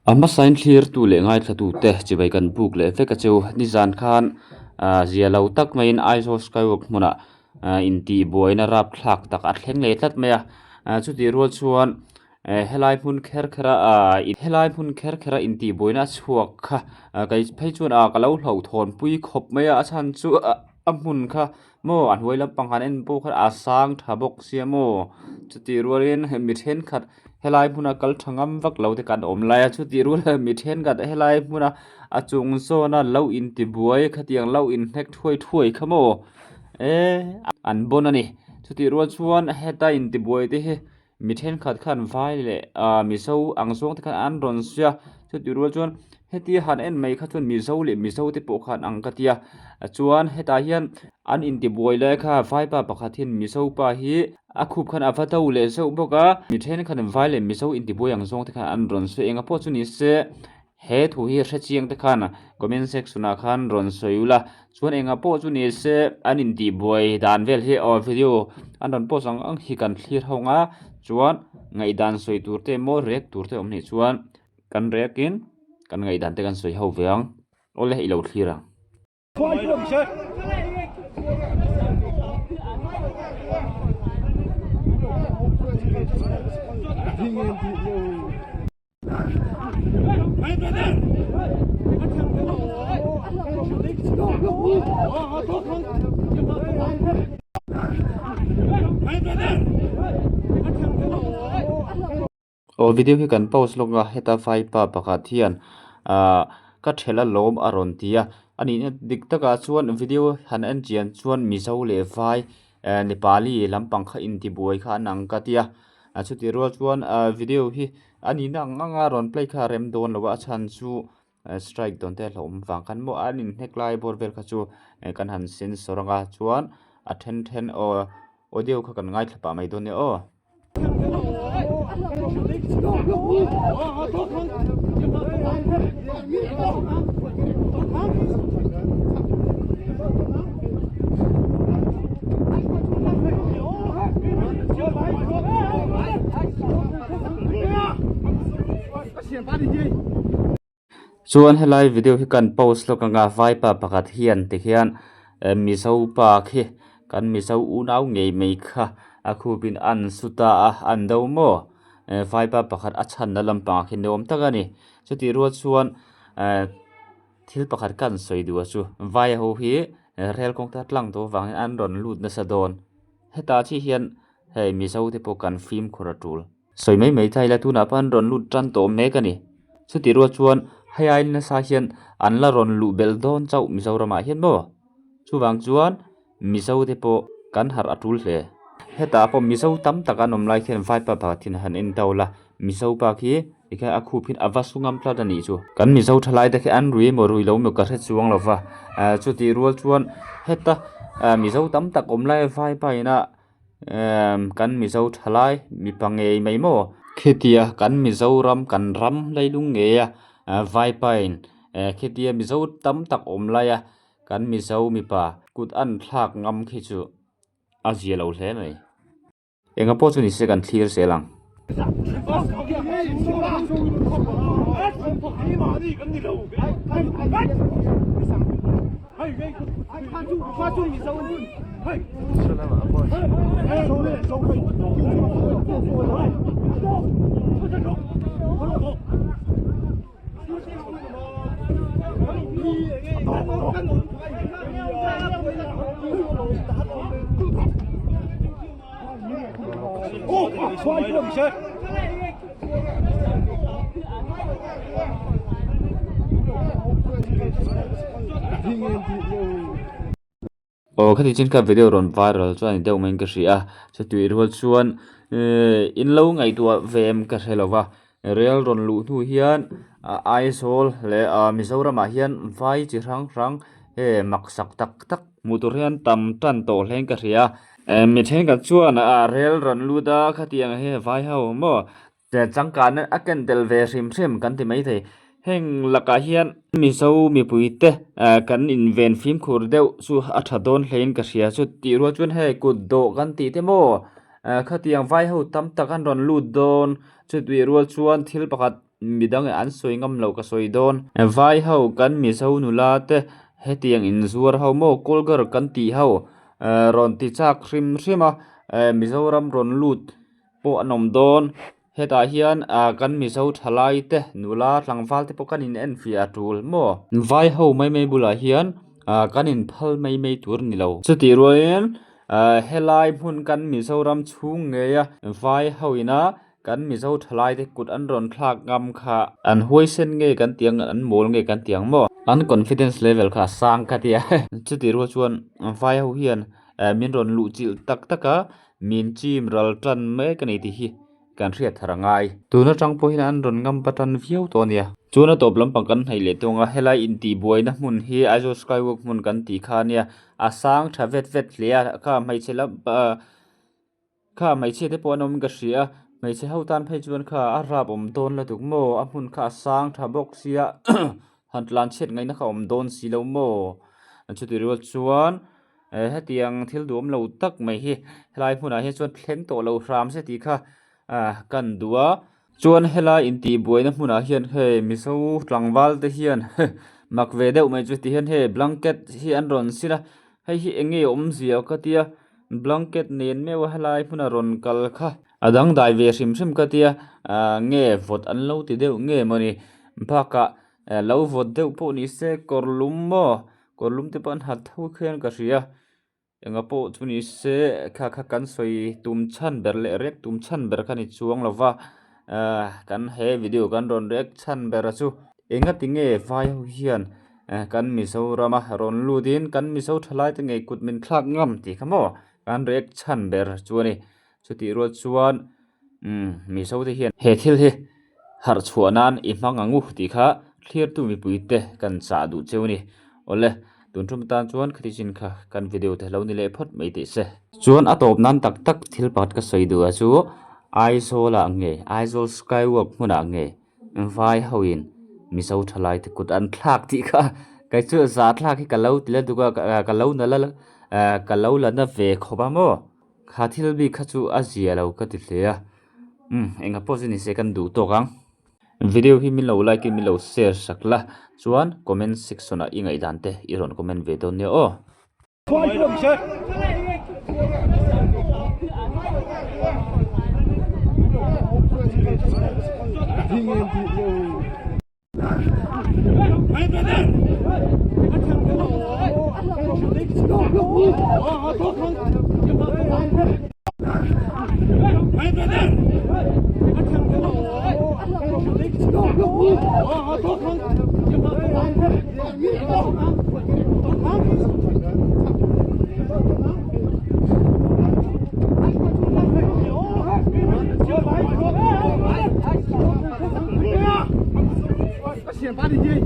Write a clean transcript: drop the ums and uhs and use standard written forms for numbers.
Ama sign clear tu le ngai thatu te chibai kan book le fe ka cheu ni zan khan zia lo tak main iso skywalk muna in ti boina rap thlak tak a thleng le tlat maya chu ti ro chuan helai phun kher khera helai phun kher khera in ti boina chuak kha kai phei chuan kalo hlo thon pui khop maya a chan chu a mun kha mo an huai lam pang han en po kha a sang thabok siamo chu ti rualin mi then khat helai phuna kalthangam vak lo te kan om lai chu ti rul mi then gat helai phuna a chung so na lo in ti buai khatiang lo in hek thuai thuai khamo an bon ani chu ti rual chuan heta in ti buai te he mi then khat khan vai le mizo ang song te khan an ron sia chu ti rual chuan heti han en mai kha chuan mizo te po khan ang katia chuan heta hian an in ti buai le kha vai pa pakhathin mizo pa hi a khup khan afa to le so boka mi then khan vai le mizo in ti buai ang song te khan an ron se enga po chu ni se he thu hi hre chiang te khan comment section a khan ron soyula chuan enga po chu ni se an in ti buai dan vel hi video an ron po sang ang hi kan thlir honga chuan ngai dan soi turte mo rek turte omni chuan kan rekin kan ngai dan te kan soi ho veang ole ilo thira video hi kan pause longa heta fai pa pakhat hian ka thela lom aron tia ani dik taka chuan video han an chian chuan mizo le vai nepali lampang kha in ti buai kha nang ka tia chu ti ro chuan video hi ani na anga ron play kha rem don lowa chan chu strike don te hlom wang kan mo anin heklai bor vel kha chu kan han sin soranga chuan a then o audio kha kan ngai thapa mai don ne o chuan helai video hi kan post lo kanga vai pa pakhat hian te hian mizo pa khi kan mizo u nau ngei mei kha a khupin an suta an do mo vai pa pakhat a chan na lampang khi nom takani chuti ro chuan thil pakhat kan soi du chu Vaiho hi rel kong ta tlang to wang an ron lut na sadon heta chi hian hei mizo te po kan film khoratul soi mei thai la tu na pan ron lut tran to me kani chuti ro chuan hayai na sa hian an la ron lu bel don chau mizorama hian mo chuwang chuan mizo te po kan har atul hle heta po mizo tam taka nom lai hian vai pa pathin han in taula mizo pa khi ikha akhu phin awasungam tladani chu kan mizo thalai da khi an rui mo rui lo me ka re chuang lova chuti rual chuan heta mizo tam tak om lai vai pa ina kan mizo thalai mi pangei mai mo khetia kan mizo ram kan ram leilung nge ya vai pain khetia mizo tam tak om lai ya kan mizo mi pa kut an thlak ngam khi chu azia lo hle mai enga po chu ni se kan thlir selang khati chin ka video ron viral chuan deuh main ka ria chu tui rual chuan in lo ngai tua vm ka hrelowa real ron lu thu hian aisol le mizorama hian vai chi rang maksak tak mutur hian tam tan to hleng ka ria mi then ka chuan real ron lu da khatiang he vai ho mo te changkan aken tel ve rim kan ti mai thei heng laka hian mizo mi puite kan inven film khur deuh chu a thadon hlein ka ria chu ti ro chuan he kut do kan ti te mo khatiang vai ho tam tak an ron lut don chu tui rual chuan thil pakhat midang an soi ngam lo ka soi don Vaiho kan mizo nula te hetiang in zuar ho mo kolgar kan ti ho ron ti chak hrim hrima mizoram ron lut po anom don heta hian kan mizo thalai te nula tlangval te pokan in en fi atul mo Vaiho mai bula hian kan in phal mai tur ni lo chuti ruin helai mun kan mizoram chung ngeya Vaiho ina kan mizo thalai te kut an ron thlak ngam kha an huisen nge kan tiang an mol nge kan tiang mo an confidence level kha sang ka tia chuti ro chuan Vaiho hian min ron lu chil tak taka min chim ral tlan me kan ti hi kan riat tharangai tuna tangpo hin an ron ngam patan viau to nia chuna top lampang kan hai le tonga helai in ti buaina mun hi ajo skywalk mun kan ti kha nia asang thavet vet lia kha mai chela kha mai che te ponom ka ria mai che hautan phai chuan kha a rap om don la tuk mo a mun kha sang tha box sia hantlan chet ngai na kha om don si lo mo chuti ro chuan hetiang thil duam lo tak mai hi helai hmuna hi chuan thleng to lo ram se ti kha kan dua chuan helai in ti buaina hmuna hian he mizo tlangval te hian mak ve deuh mai chu ti hian he blanket hi an ron sila hei hi enge om zia ka tia blanket nen mewa helai hmuna ron kal kha adang dai ve hrim ka tia nge vot an lo ti deuh nge mani baka lo vot deuh po ni se korlum mo korlum te pan hat tho khian ka ria enga po chuni se kha kan soi tum chan ber le rek tum chan ber khani chuang lova kan he video kan ron rek chan ber chu enga tinge Vaiho hian kan mizo rama ron ludin kan mizo thalai te nge kut min thlak ngam ti khamo kan rek chan ber chuani chuti ro chuan mizo te hian he thil hi har chuanan I hmangangu ti kha clear tu mi puite kan cha du cheuni ole tuntum tan chuan khrisin kha kan video te lo ni le phot mai te se chuan atop nan tak tak thil pat ka soi du a chu aizola nge aizol skywalk hmuna nge Vaiho in mizo thalai te kut an thlak ti kha kai chu za thlak hi kalau tile du ka lo na la ka lo la na ve khoba mo kha thil bi kha chu a zia lo ka ti hle enga pozini se kan du to kang video hi min lo like min lo share sakla chuan comment section a ingai dan te iron comment ve don ne o Sincerity.